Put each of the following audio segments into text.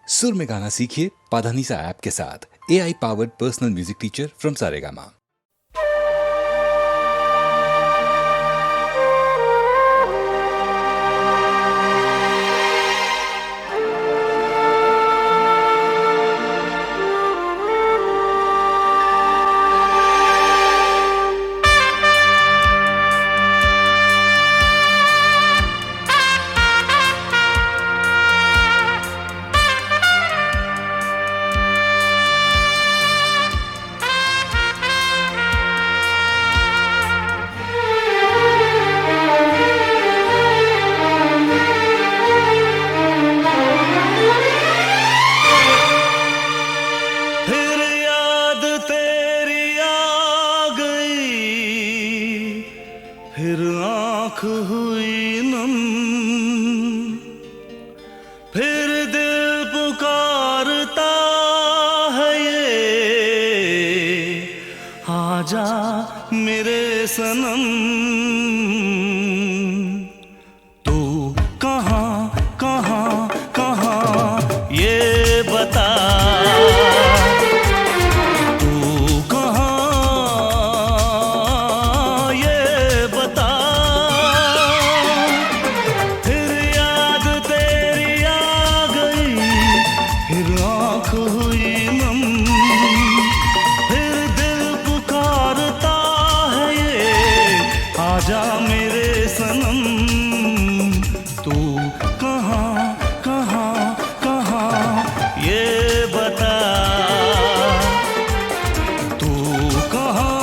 सुर में गाना सीखिए पाधानीसा ऐप के साथ। AI powered personal music teacher from Saregama. फिर आँख हुई नम, फिर दिल पुकारता है ये, आजा मेरे सनम। तू कहाँ कहाँ कहाँ ये बता, आजा मेरे सनम। तू कहाँ कहाँ कहाँ ये बता, तू कहाँ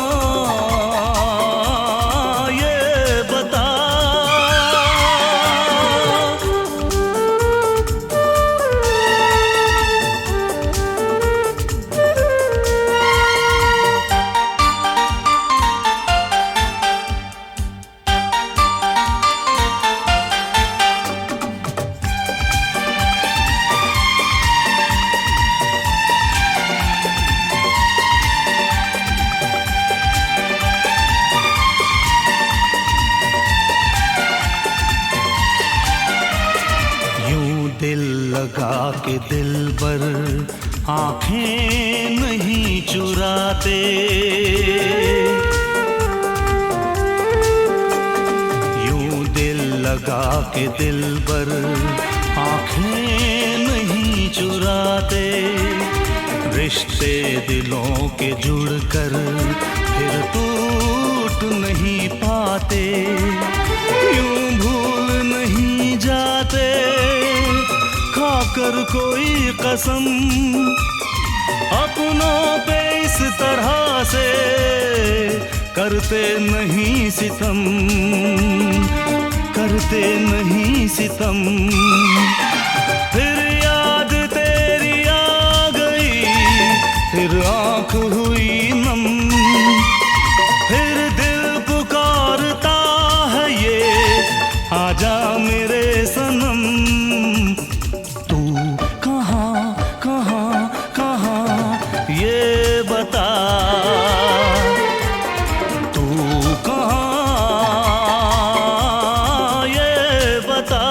ये बता। दिल लगा के दिलबर आँखें नहीं चुराते, यूं दिल लगा के दिलबर आँखें नहीं चुराते। रिश्ते दिलों के जुड़कर फिर टूट नहीं पाते, यूं भूल नहीं जाते खाकर कोई कसम। अपनों पे इस तरह से करते नहीं सितम, करते नहीं सितम। फिर याद तेरी आ गई, फिर आँख हुई नम, फिर दिल पुकारता है ये, आजा मेरे सनम। ये बता, तू कहाँ ये बता।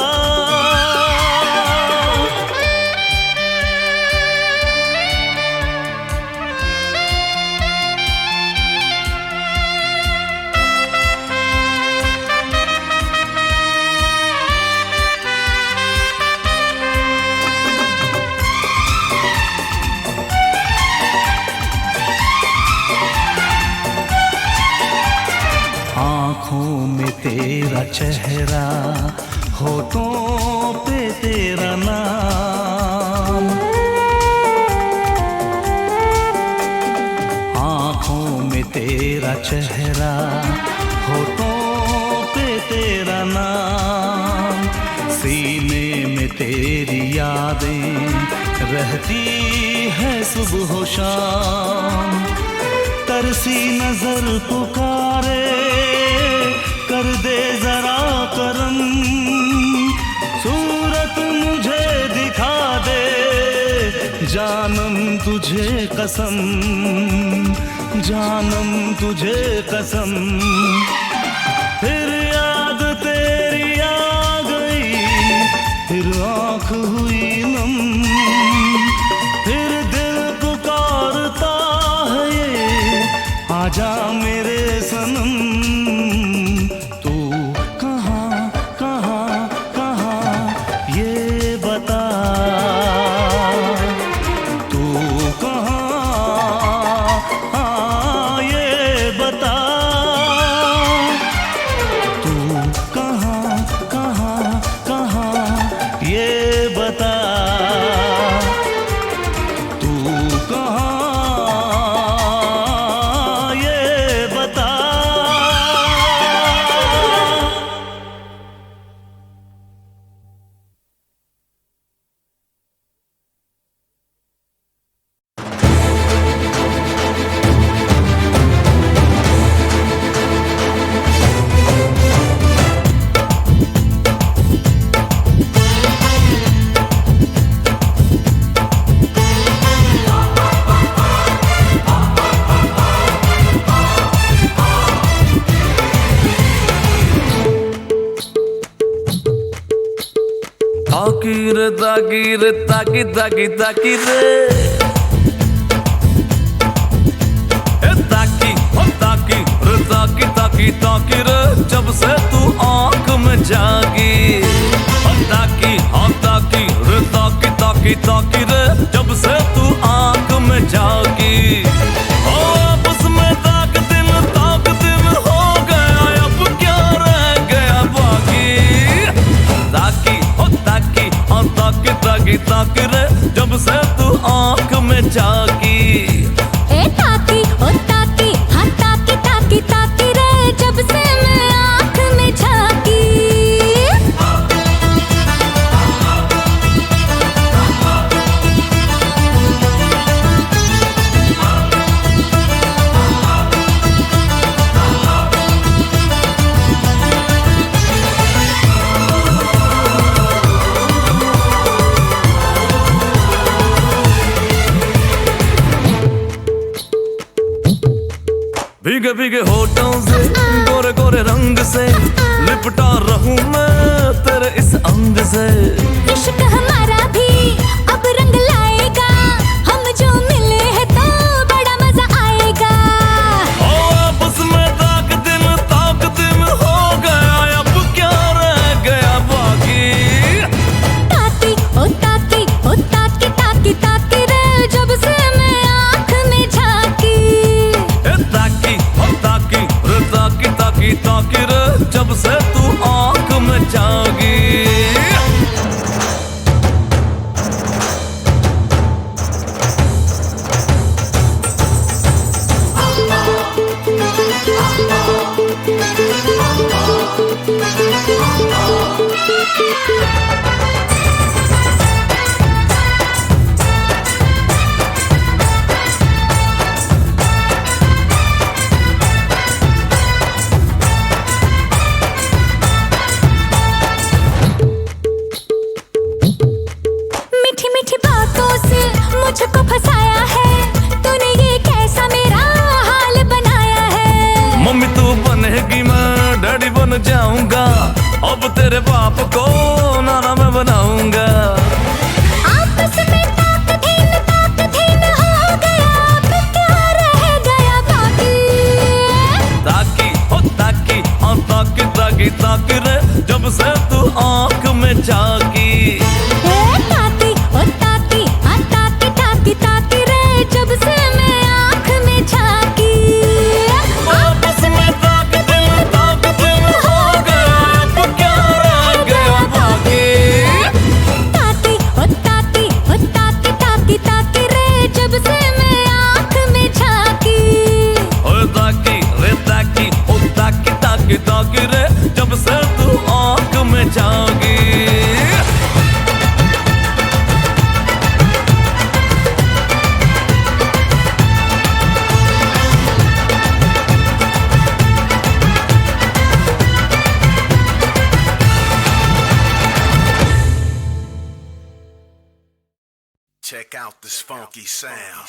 आँखों में तेरा चेहरा, होठों पे तेरा नाम, आँखों में तेरा चेहरा, होठों पे तेरा नाम। सीने में तेरी यादें रहती है सुबह शाम। तरसी नजर पुकारे, कर दे जरा करम, सूरत मुझे दिखा दे, जानम तुझे कसम, जानम तुझे कसम। फिर याद तेरी आ गई, फिर आँख हुई नम, ताकी रे ताकी ताकी ताकी रे ताकी हो ताकी रे ताकी ताकी ताकी रे जब से तू आंख में जागी हो ताकी रे ताकी ताकी ताकी रे जब से तू आंख में जागी हो आपस में ताक दिन हो गया अब क्या रह गया बाकी ताकी हो ताकी ताकी ताकी रे जब से तू आंख में जागी ए ताकी ओ ताकी हाँ ताकी ताकी ताकी रे जब से मैं आँख में झांकी भीगे भीगे होठों से गोरे गोरे रंग से लिपटा रहूं मैं तेरे इस अंग से इश्क हमारा भी अब रंग लाएगा हम जो मिले हैं तो बड़ा मजा आएगा ओ आपस में ताक दिन हो गया अब क्या रह गया बाकी ताकी ओ ताकी ओ ताकी ताकी ताकी रे जब से मैं आँख में झांकी ताकी हो ताकी रे ताकी ताकी ताकी रे जब से तू आंख में जागी मीठी मीठी बातों से मुझको फंसाया है तूने ये कैसा मेरा हाल बनाया है मम्मी तू बनेगी मैं डैडी बन जाऊंगा अब तेरे बाप को नाना मैं बनाऊंगा आपस में ताक धीन हो गया अब क्या रह गया बाकी ताकी हो ताकी ताकी ताकी ताकी रे जब से तू आंख में जागी ए ताकी ओ ताकी हाँ ताकी ताकी ताकी रे जब से मैं आँख में झांकी आपस में ताक दिन हो गया अब क्या रह गया बाकी ताकी ओ ताकी ताकी ताकी रे जब से मैं आँख में झांकी ओ ताकी रे ताकी ओ ताकी ताकी ताकी रे जब से तू आंख में जागी Check out this funky sound.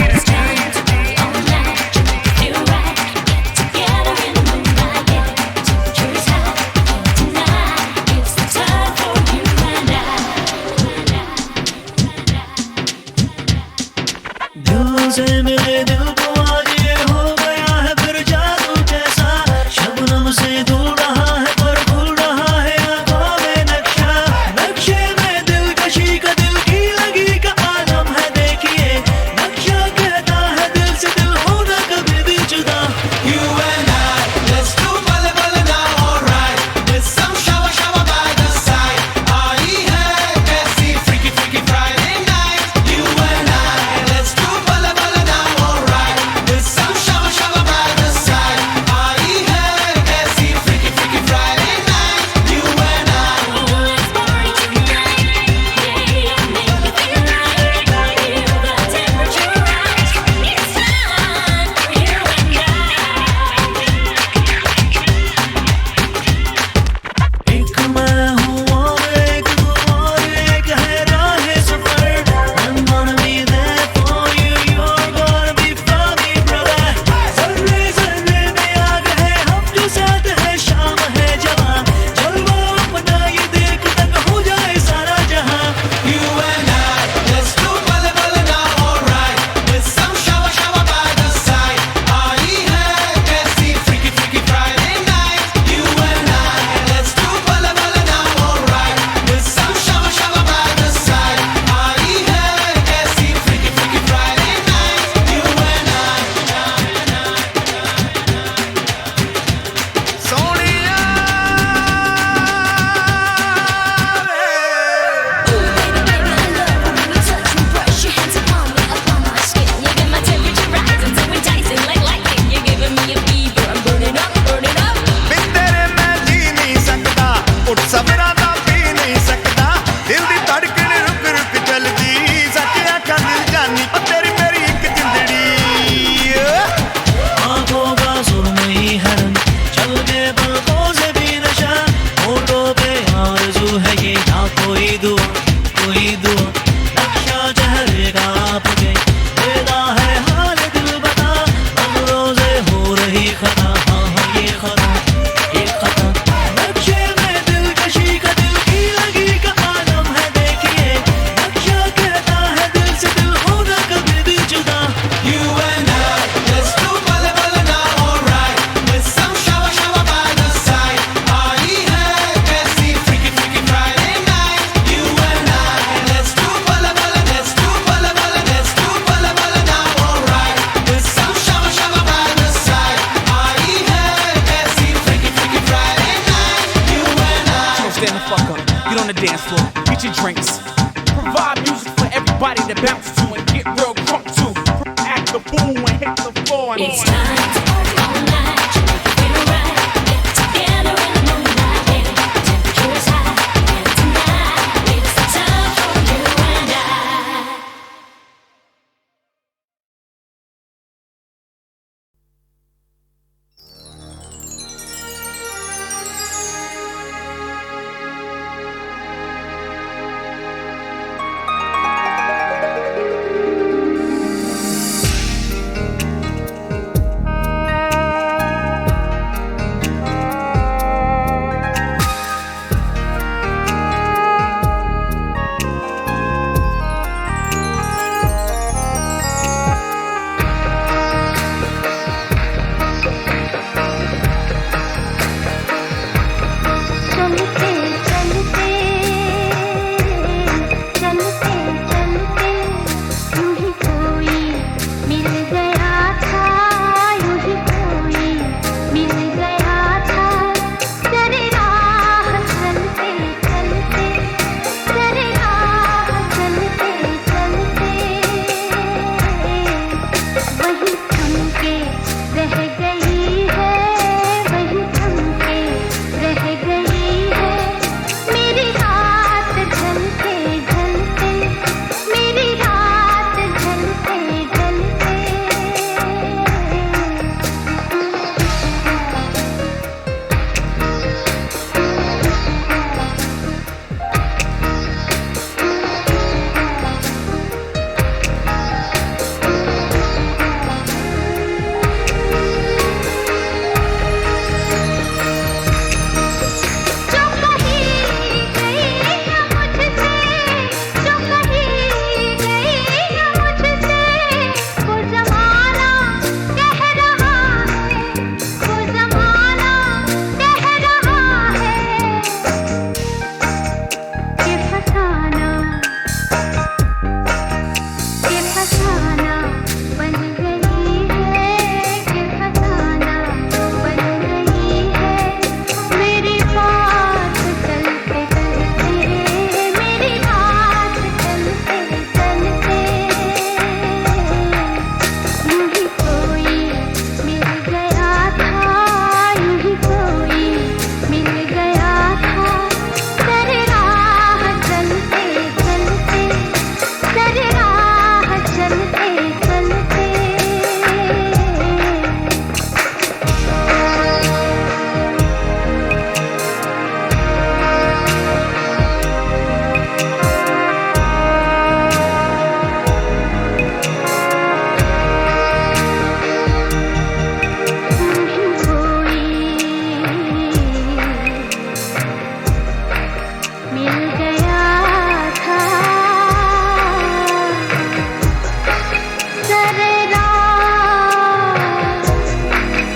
It's time to be online. Feel right, get together in the moonlight. Yeah, temperature is high tonight. It's the time for you and I. दिल से मिले दिल को आज ये हो गया है फिर जादू जैसा शबनम से दूर रहा है पर भूल रहा है आँखों खता हाँ हाँ ये खता नक्शे में दिलकशी का दिल की लगी का आलम है देखिए नक्शा कहता है दिल से दिल होना कभी भी जुदा You and I, let's do bala bala now, alright. With some shawa shawa by the side. Aai hai kaisi freaky freaky Friday night. You and I, let's do bala bala, let's do bala bala, let's do bala bala now, alright. With some shawa shawa by the side. Aai hai kaisi freaky freaky Friday night. You and I. So stand the fuck up, get on the dance floor, get your drinks. Provide music for everybody to bounce to and get real crunk to. Act the fool and hit the floor. And It's time to party all night. You make it feel right. Get together in the moonlight. Yeah, temperature is high. And tonight it's the time for you and I.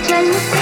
चलते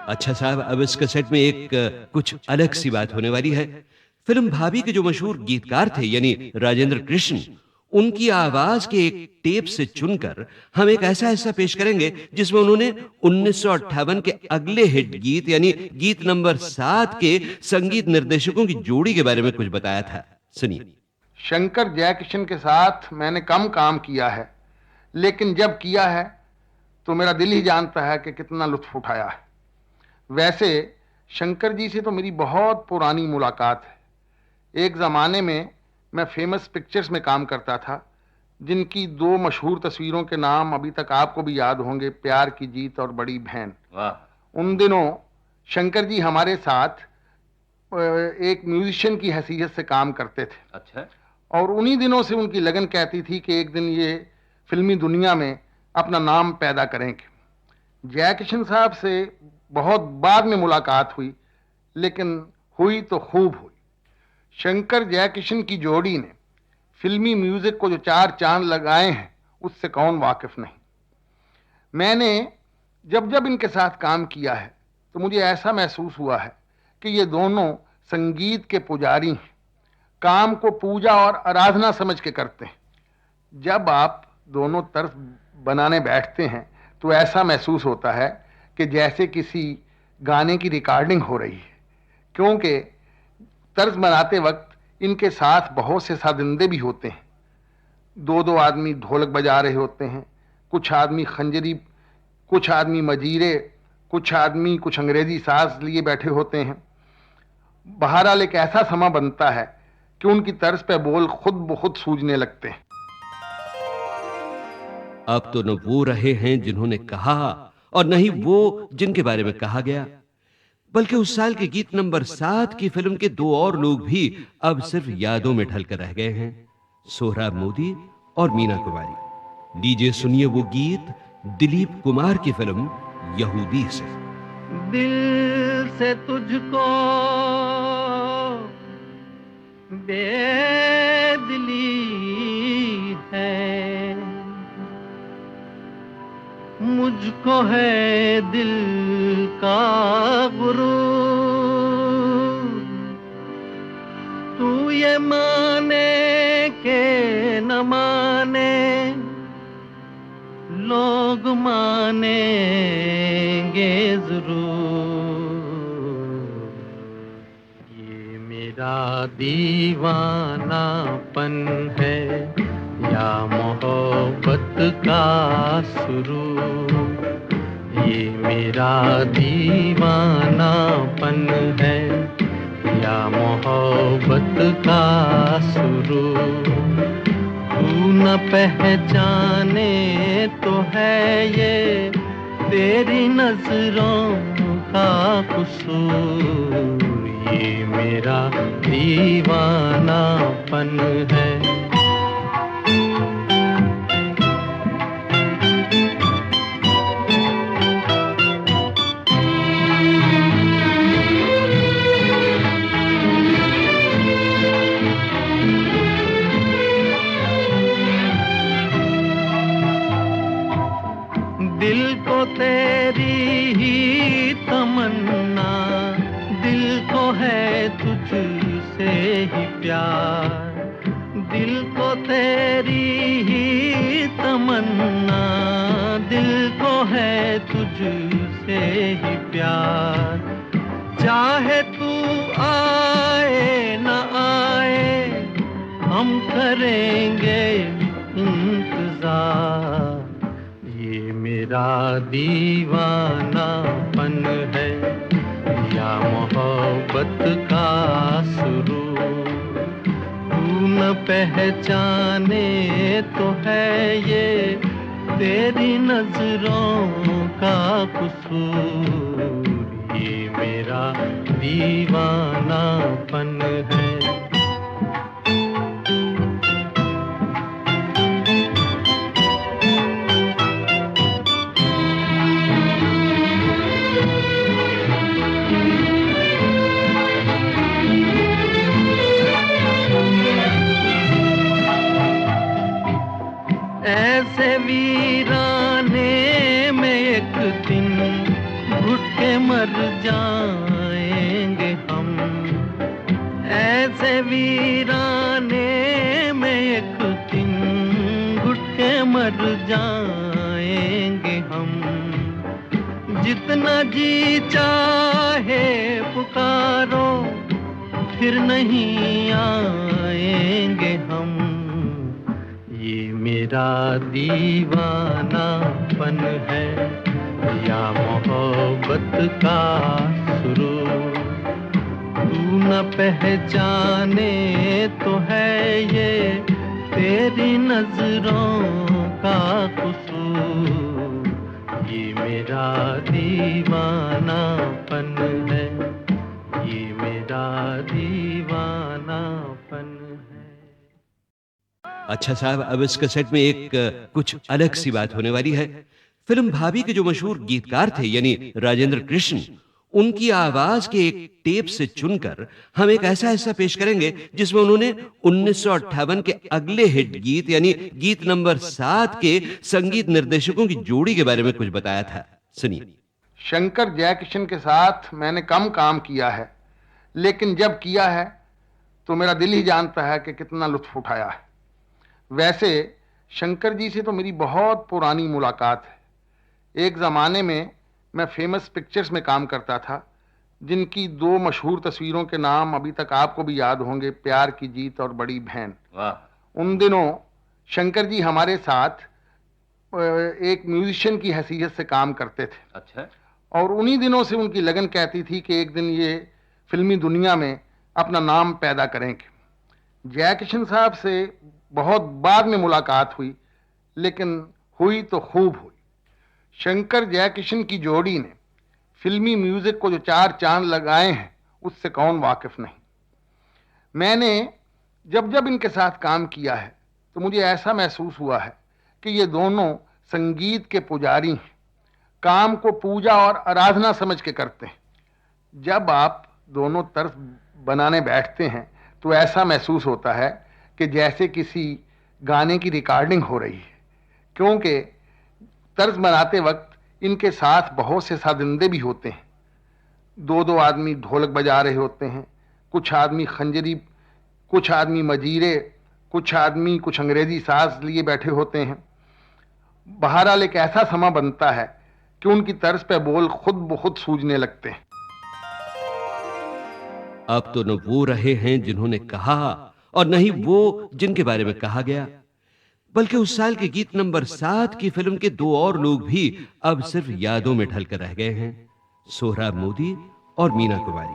अच्छा साहब, अब इस cassette में एक कुछ अलग सी बात होने वाली है। फिल्म भाभी के जो मशहूर गीतकार थे यानी राजेंद्र कृष्ण, उनकी आवाज के एक टेप से चुनकर हम एक ऐसा हिस्सा पेश करेंगे जिसमें उन्होंने 1958 के अगले हिट गीत यानी गीत नंबर 7 के संगीत निर्देशकों की जोड़ी के बारे में कुछ बताया था। सुनिए। शंकर जयकिशन के साथ मैंने कम काम किया है, लेकिन जब किया है तो मेरा दिल ही जानता है कि कितना लुत्फ उठाया है। वैसे शंकर जी से तो मेरी बहुत पुरानी मुलाकात है। एक ज़माने में मैं फेमस पिक्चर्स में काम करता था, जिनकी 2 मशहूर तस्वीरों के नाम अभी तक आपको भी याद होंगे, प्यार की जीत और बड़ी बहन। उन दिनों शंकर जी हमारे साथ एक म्यूजिशियन की हैसियत से काम करते थे। अच्छा। और उन्हीं दिनों से उनकी लगन कहती थी कि एक दिन ये फिल्मी दुनिया में अपना नाम पैदा करेंगे। जयकिशन साहब से बहुत बाद में मुलाकात हुई, लेकिन हुई तो खूब हुई। शंकर जयकिशन की जोड़ी ने फिल्मी म्यूजिक को जो 4 चांद लगाए हैं, उससे कौन वाकिफ नहीं। मैंने जब जब इनके साथ काम किया है तो मुझे ऐसा महसूस हुआ है कि ये दोनों संगीत के पुजारी हैं, काम को पूजा और आराधना समझ के करते हैं। जब आप दोनों तर्ज बनाने बैठते हैं तो ऐसा महसूस होता है कि जैसे किसी गाने की रिकॉर्डिंग हो रही है, क्योंकि तर्ज बनाते वक्त इनके साथ बहुत से साजिंदे भी होते हैं। 2-2 आदमी ढोलक बजा रहे होते हैं, कुछ आदमी खंजरी, कुछ आदमी मजीरे, कुछ आदमी कुछ अंग्रेजी साज लिए बैठे होते हैं। बहरहाल एक ऐसा समा बनता है कि उनकी तर्ज पे बोल खुद ब खुद सूझने लगते हैं। अब तो न वो रहे हैं जिन्होंने कहा और न ही वो जिनके बारे में कहा गया, बल्कि उस साल के गीत नंबर 7 की फिल्म के 2 और लोग भी अब सिर्फ यादों में ढलकर रह गए हैं, सोहराब मोदी और मीना कुमारी। लीजिए सुनिए वो गीत दिलीप कुमार की फिल्म यहूदी से। दिल से तुझको बेदिली है, मुझको है दिल का गुरूर। तू ये माने के न माने, लोग मानेंगे जरूर। ये मेरा दीवानापन है या मोहब्बत का सुरूर। ये मेरा दीवानापन है या मोहब्बत का सुरूर। तू न पहचाने तो है ये तेरी नजरों का कसूर। ये मेरा दीवानापन है। दिल को तेरी ही तमन्ना, दिल को है तुझसे ही प्यार। दिल को तेरी ही तमन्ना, दिल को है तुझसे ही प्यार। चाहे तू आए न आए, हम करेंगे इंतजार। ये मेरा दीवानापन है या मोहब्बत का सुरूर। तू न पहचाने तो है ये तेरी नजरों का कसूर। ये मेरा दीवानापन है। ऐसे वीराने में एक दिन घुट के मर जाएंगे हम, ऐसे वीराने में एक दिन घुट के मर जाएंगे हम। जितना जी चाहे पुकारो, फिर नहीं आएंगे हम। ये मेरा दीवानापन है या मोहब्बत का सुरूर, तू न पहचाने तो है ये तेरी नजरों का कसूर। ये मेरा दीवानापन है, ये मेरा दीवानापन है। अच्छा साहब, अब इस कैसेट में एक कुछ अलग सी बात होने वाली है। फिल्म भाभी के जो मशहूर गीतकार थे यानी राजेंद्र कृष्ण, उनकी आवाज के एक टेप से चुनकर हम एक ऐसा हिस्सा पेश करेंगे जिसमें उन्होंने 1958 के अगले हिट गीत यानी गीत नंबर 7 के संगीत निर्देशकों की जोड़ी के बारे में कुछ बताया था। सुनिए। शंकर जयकिशन के साथ मैंने कम काम किया है, लेकिन जब किया है तो मेरा दिल ही जानता है कि कितना लुत्फ उठाया है। वैसे शंकर जी से तो मेरी बहुत पुरानी मुलाकात है। एक ज़माने में मैं फेमस पिक्चर्स में काम करता था, जिनकी 2 मशहूर तस्वीरों के नाम अभी तक आपको भी याद होंगे, प्यार की जीत और बड़ी बहन। उन दिनों शंकर जी हमारे साथ एक म्यूजिशियन की हैसियत से काम करते थे। अच्छा। और उन्हीं दिनों से उनकी लगन कहती थी कि एक दिन ये फिल्मी दुनिया में अपना नाम पैदा करेंगे। जयकिशन साहब से बहुत बाद में मुलाकात हुई, लेकिन हुई तो खूब हुई। शंकर जयकिशन की जोड़ी ने फिल्मी म्यूजिक को जो 4 चांद लगाए हैं, उससे कौन वाकिफ नहीं। मैंने जब जब इनके साथ काम किया है तो मुझे ऐसा महसूस हुआ है कि ये दोनों संगीत के पुजारी हैं, काम को पूजा और आराधना समझ के करते हैं। जब आप दोनों तर्ज बनाने बैठते हैं तो ऐसा महसूस होता है कि जैसे किसी गाने की रिकॉर्डिंग हो रही है, क्योंकि तर्ज बनाते वक्त इनके साथ बहुत से साजिंदे भी होते हैं। 2-2 आदमी ढोलक बजा रहे होते हैं, कुछ आदमी खंजरी, कुछ आदमी मजीरे, कुछ आदमी कुछ अंग्रेजी साज लिए बैठे होते हैं। बहरहाल एक ऐसा समा बनता है कि उनकी तर्ज पे बोल खुद ब खुद सूझने लगते हैं। अब तो न वो रहे हैं जिन्होंने कहा और न ही वो जिनके बारे में कहा गया, बल्कि उस साल के गीत नंबर 7 की फिल्म के 2 और लोग भी अब सिर्फ यादों में ढलकर रह गए हैं, सोहराब मोदी और मीना कुमारी।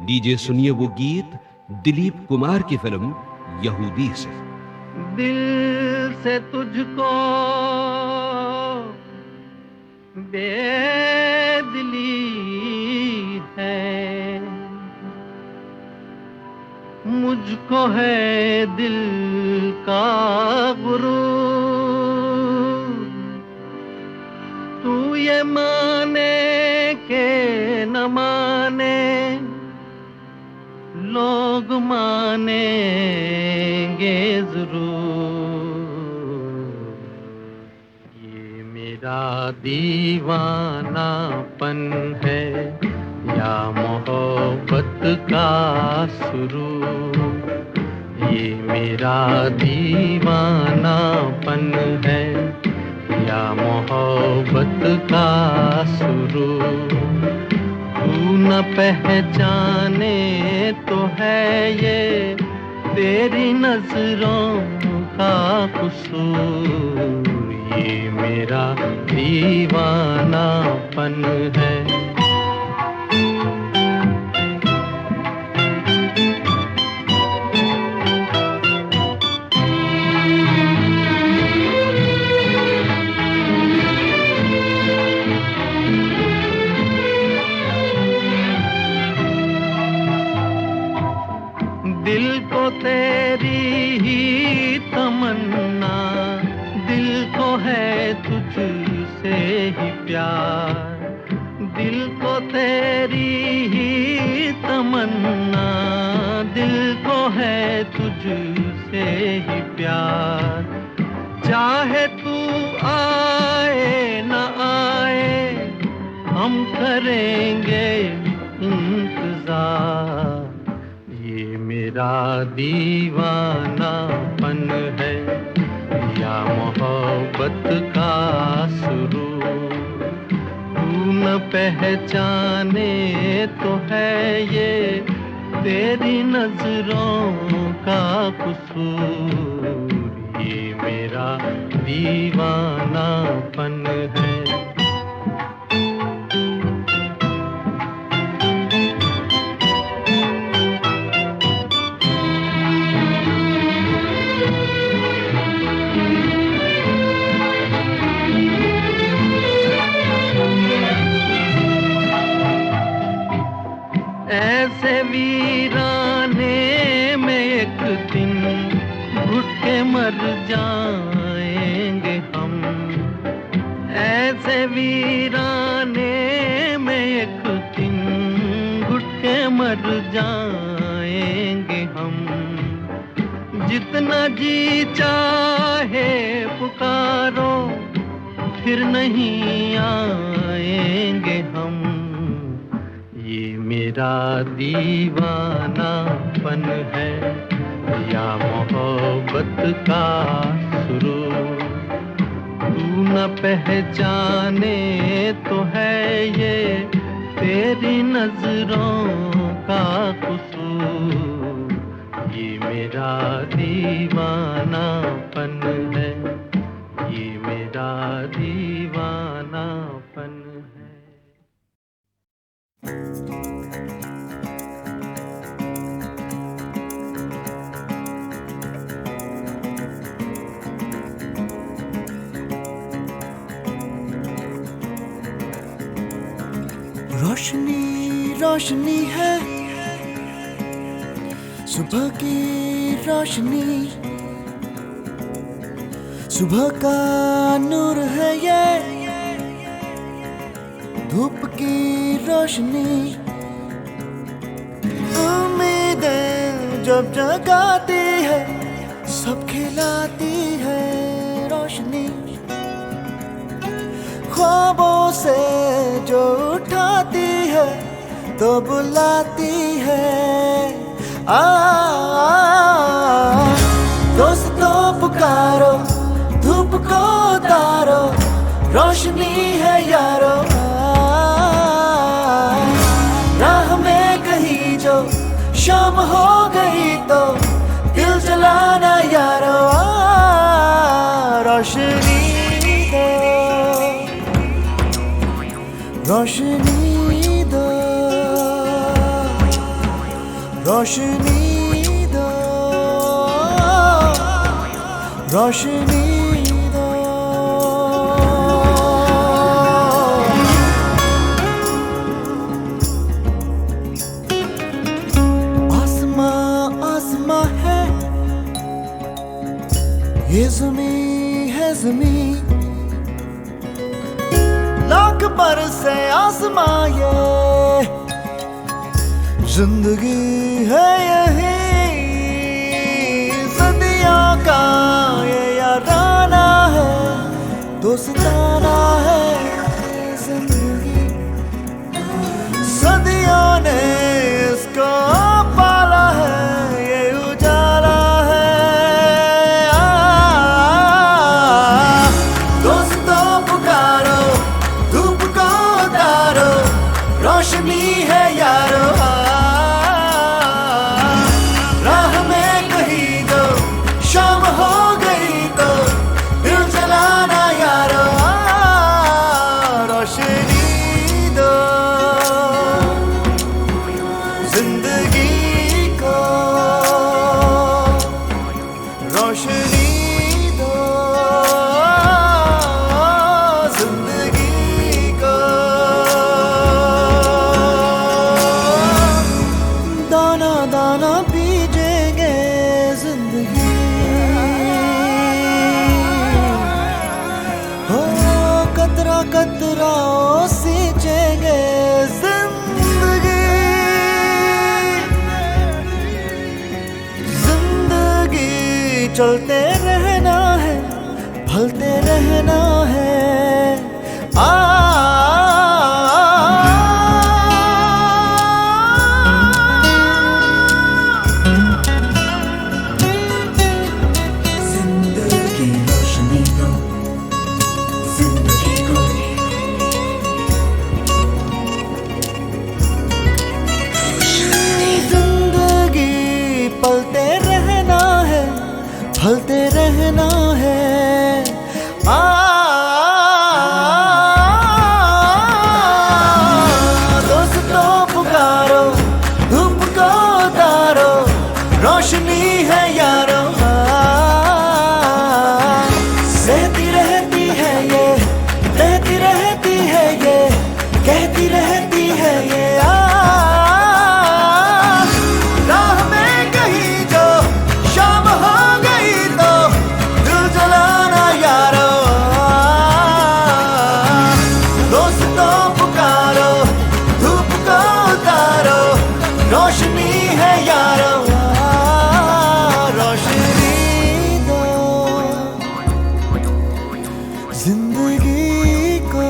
लीजिए सुनिए वो गीत दिलीप कुमार की फिल्म यहूदी से। दिल से तुझको बेदिली है, मुझको है दिल का गुरूर। तू ये माने के न माने, लोग मानेंगे जरूर। ये मेरा दीवानापन है या मोहब्बत का सुरूर। ये मेरा दीवानापन है या मोहब्बत का सुरूर। तू न पहचाने तो है ये तेरी नजरों का कसूर। ये मेरा दीवानापन है। दिल को तेरी ही तमन्ना, दिल को है तुझसे ही प्यार। दिल को तेरी ही तमन्ना, दिल को है तुझसे ही प्यार। चाहे तू आए न आए, हम करेंगे इंतजार। ये मेरा दीवानापन है या मोहब्बत का सुरूर, तू न पहचाने तो है ये तेरी नजरों का कसूर। ये मेरा दीवानापन है। ऐसे वीराने में एक दिन घुट के मर जाएंगे हम। ऐसे वीराने में एक दिन घुट के मर जाएंगे हम। जितना जी चाहे पुकारो फिर नहीं आएंगे हम। ये मेरा दीवानापन है या मोहब्बत का सुरूर, तू न पहचाने तो है ये तेरी नजरों का कसूर। ये मेरा दीवानापन है, ये मेरा दीवानापन है। रोशनी रोशनी है सुबह की रोशनी, सुबह का नूर है ये धूप की रोशनी। उम्मीदें जब जगाती है सब खिलाती है रोशनी। ख्वाबों से जो उठाती है तो बुलाती है। दोस्तों पुकारो धूप को उतारो, रोशनी है यारो। राह में कहीं जो शाम हो गई तो दिल जलाना यारो। रोशनी दो, रोशनी दो, रोशनी दो, रोशनी दो। आसमां आसमां है ये ज़मीं है ज़मीं, लाख बरसे आसमां ये जिंदगी है यही। सदियों का ये याराना है, दोस्ताना है जिंदगी। सदियों ने इसको पाला है, ये उजाला है। दोस्तों पुकारो धूप को उतारो, रोशनी है यारो। राह में कहीं जो शाम हो गई तो दिल जलाना यारो। रोशनी दो जिंदगी को, रोशनी दो जिंदगी को। दाना दाना बीजेंगे जिंदगी, हो कतरा कतरा सींचेंगे जिंदगी। जिंदगी चलते रहना है, ढलते रहना है। ढलते रहना है। दोस्तों पुकारो, धूप को उतारो, रोशनी है यारो। सहती रहती है ये, बहती रहती है ये, कहती रहती है ये। राह में कहीं जो शाम हो गई तो दिल जलाना यारो। दोस्तों पुकारो, धूप को उतारो, रोशनी है यारो। रोशनी दो जिंदगी को,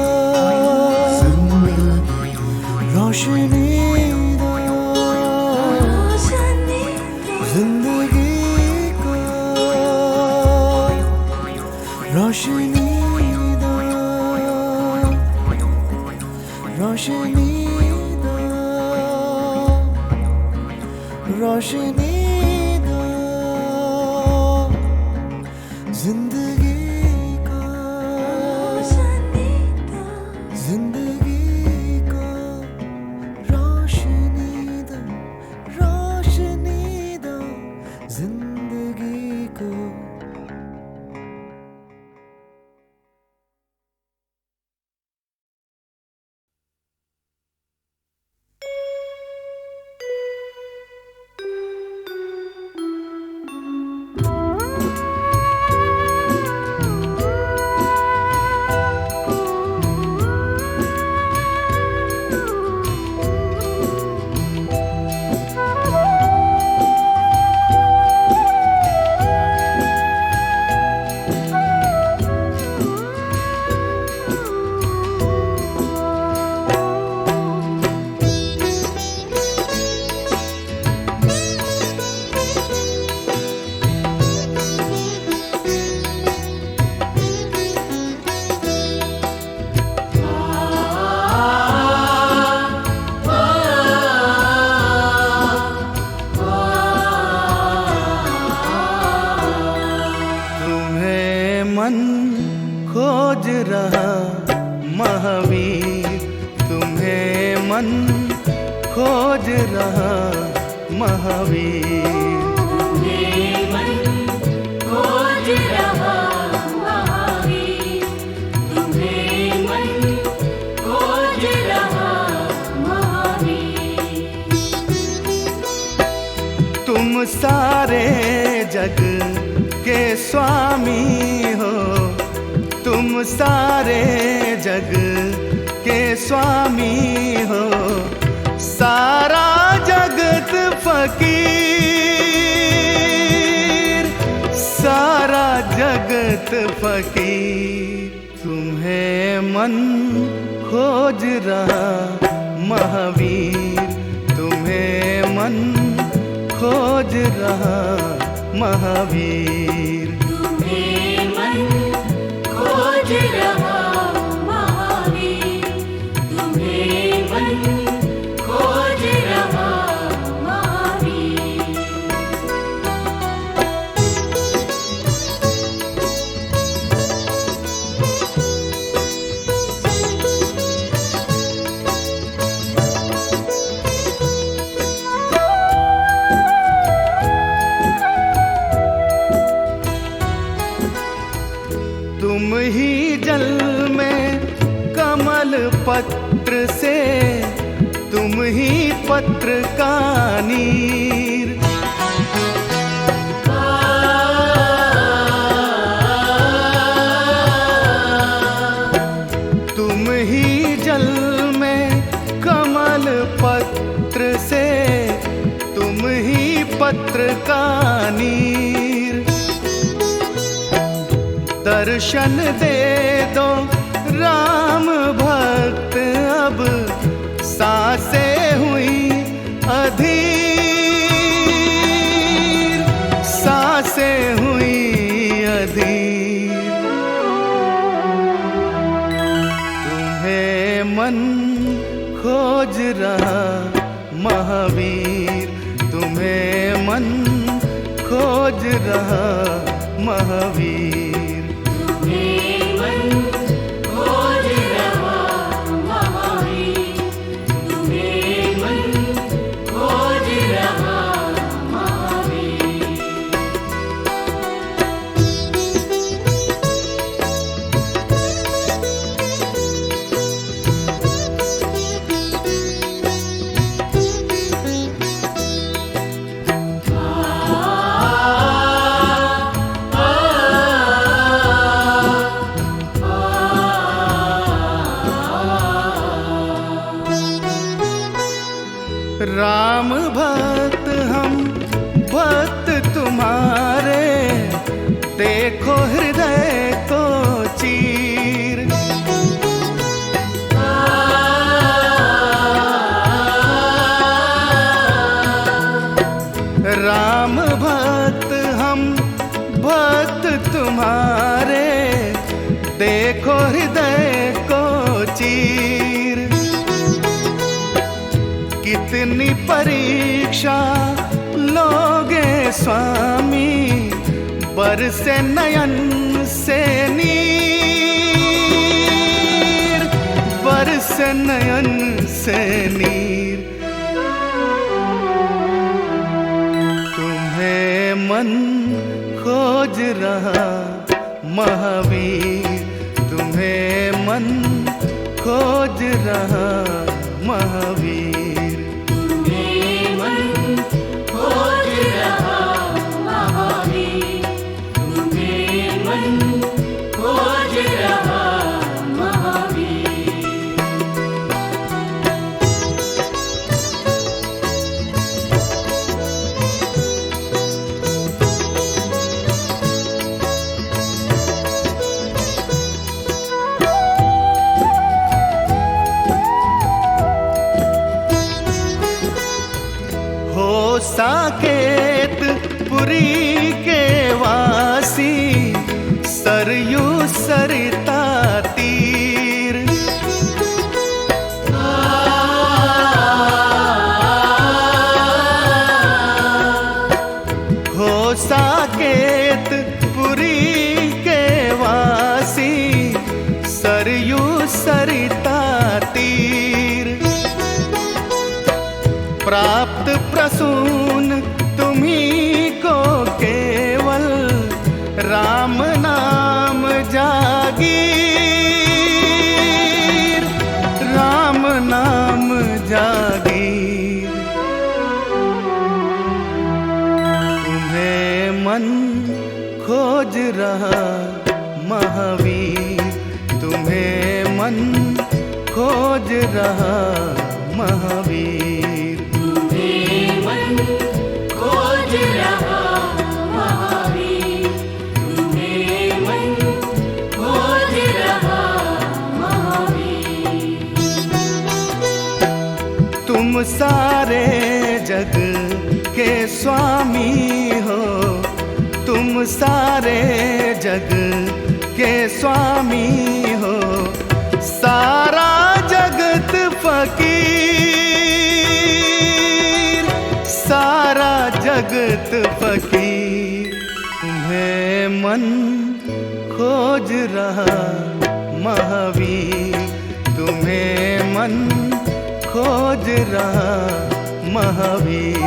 रोशनी दो जिंदगी को, रोशनी दो, रोशनी दो, रोशनी दो जिंदगी को, जिंदगी को, रोशनी दो, रोशनी दो जिंदगी को। मन खोज रहा महावीर, तुम्हें मन खोज रहा महावीर। खोज रहा महावीर, तुम्हें मन खोज रहा महावीर। तुम सारे जग के स्वामी हो, तुम सारे जग के स्वामी हो। सारा जगत फकीर, सारा जगत फकीर। तुम्हें मन खोज रहा महावीर, तुम्हें मन खोज रहा महावीर। तुम्हें मन खोज रहा महावीर, तुम्हें मन खोज रहा महावीर। तुम ही जल में कमल पत्र से, तुम ही पत्र का नीर। तुम ही जल में कमल पत्र से, तुम ही पत्र का नीर। दर्शन दे दो राम भक्त, अब सांसें हुई अधीर, सांसें हुई अधीर। तुम्हें मन खोज रहा महावीर, तुम्हें मन खोज रहा महावीर। राम भक्त हम भक्त तुम्हारे, देखो हृदय को चीर। राम भक्त हम भक्त तुम्हारे, देखो हृदय को चीर। कितनी परीक्षा लोगे स्वामी, बरसे नयन से नीर, बरसे नयन से नीर। तुम्हें मन खोज रहा महावीर, तुम्हें मन खोज रहा महावीर। साकेत पुरी के वासी, सरयू सरिता तीर। हो साकेत पुरी के वासी, सरयू सरिता तीर। प्राप्त प्रसून तुम्ही को केवल, राम नाम जागीर, राम नाम जागीर। तुम्हें मन खोज रहा महावीर, तुम्हें मन खोज रहा महावीर। तुम सारे जग के स्वामी हो, तुम सारे जग के स्वामी हो। सारा जगत फकीर, सारा जगत फकीर। तुम्हें मन खोज रहा महावीर, तुम्हें मन खोज रहा महावीर।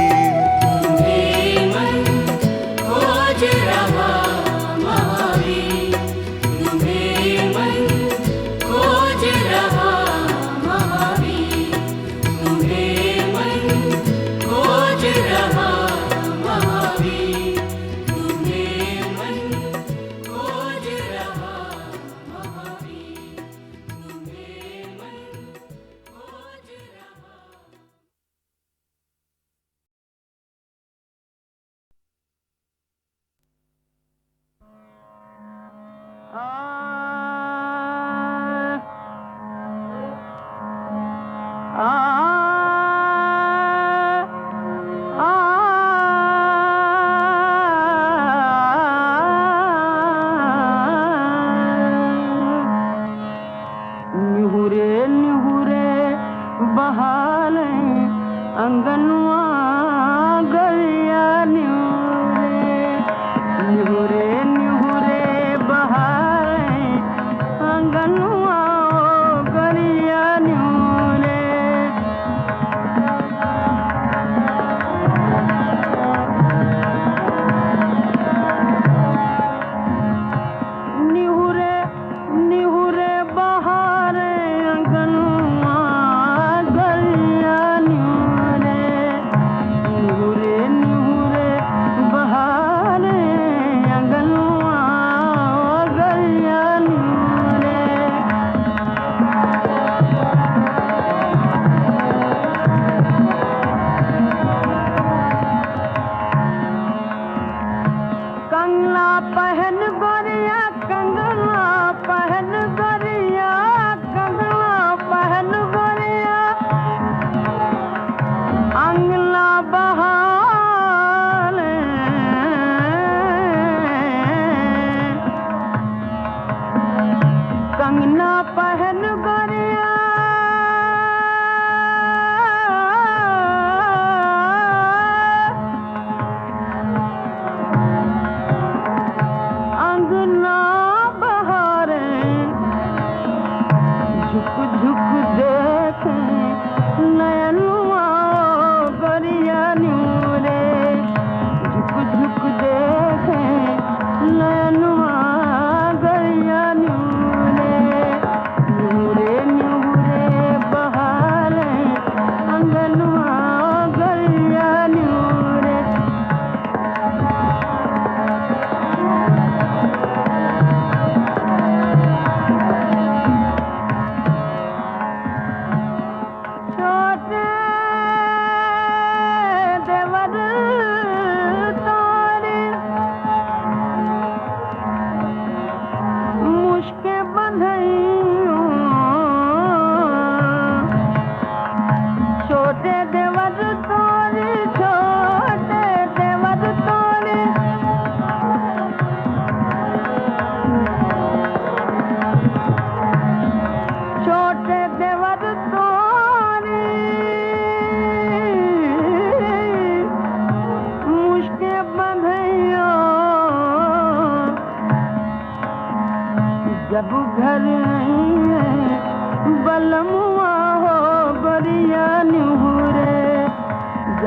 अंगनवा गलिया न्यूरे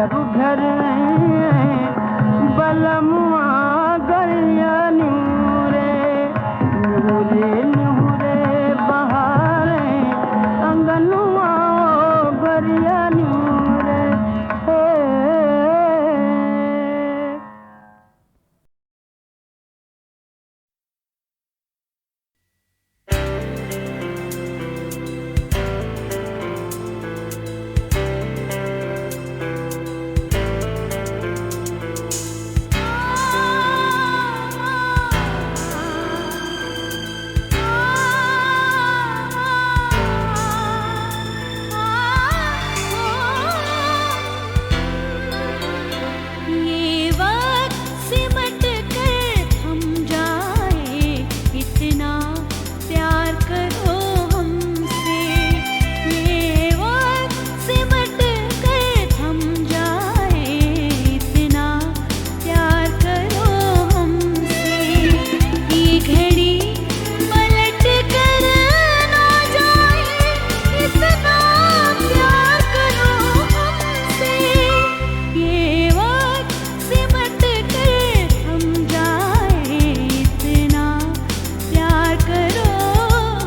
जब घर बलमुआ गरिया नूरे नूरे नूरे बहारे अंगनुआ गरिया नूरे ये वक्त सिमट कर थम जाए इतना प्यार करो हमसे ये वक्त सिमट कर थम जाए इतना प्यार करो हमसे ये घड़ी पलट कर ना जाए इतना प्यार करो हमसे ये वक्त सिमट कर थम जाए इतना प्यार करो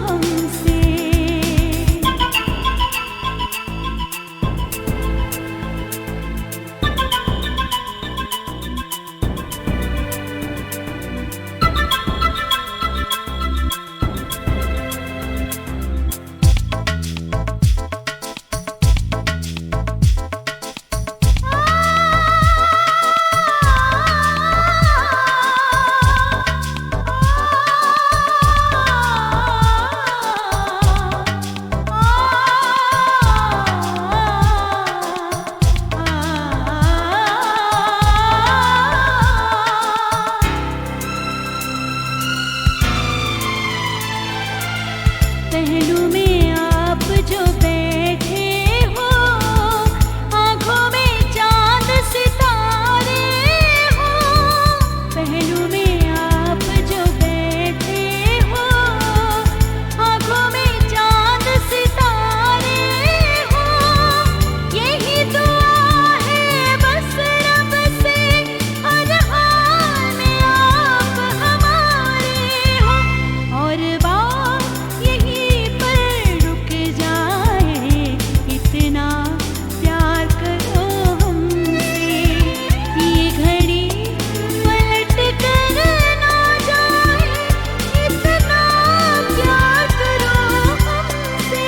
हमसे पहलू में आप जो बैठे हो आँखों में चांद सितारे हो पहलू में आप जो बैठे हो आँखों में चांद सितारे हो यही दुआ है बस रब से हर हाल में आप हमारे हो और बात यहीं पर रुक जाए इतना प्यार करो हमसे ये घड़ी पलट कर ना जाए इतना प्यार करो हमसे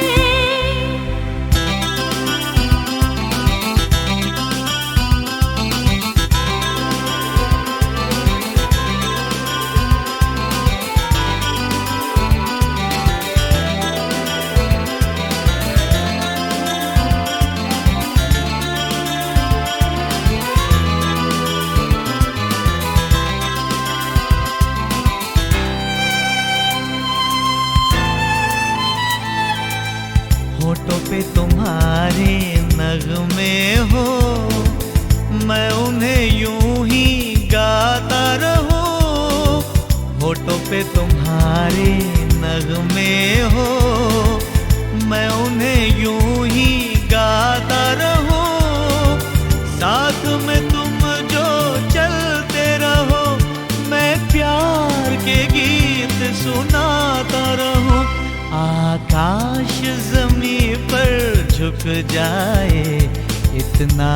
होठों पे तुम्हारे नगमे हो मैं उन्हें यूं ही गाता रहूं होठों पे तुम्हारे नगमे हो मैं उन्हें यूं ही गाता रहूं साथ में तुम जो चलते रहो मैं प्यार के गीत सुनाता रहूं आकाश जमीन पर झुक जाए इतना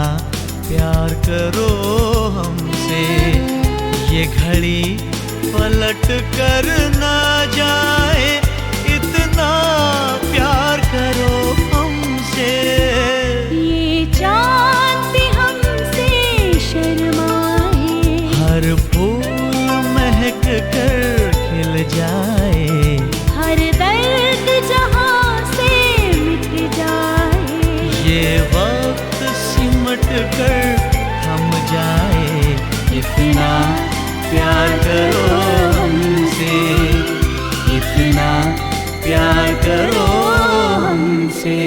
प्यार करो हमसे ये घड़ी पलट कर ना जाए इतना प्यार करो हमसे ये चांद भी हमसे शर्माए हर फूल महक कर खिल जाए हर दर्द जहां से मिट जाए ये वक्त सिमट कर थम जाए इतना प्यार करो हमसे इतना प्यार करो हमसे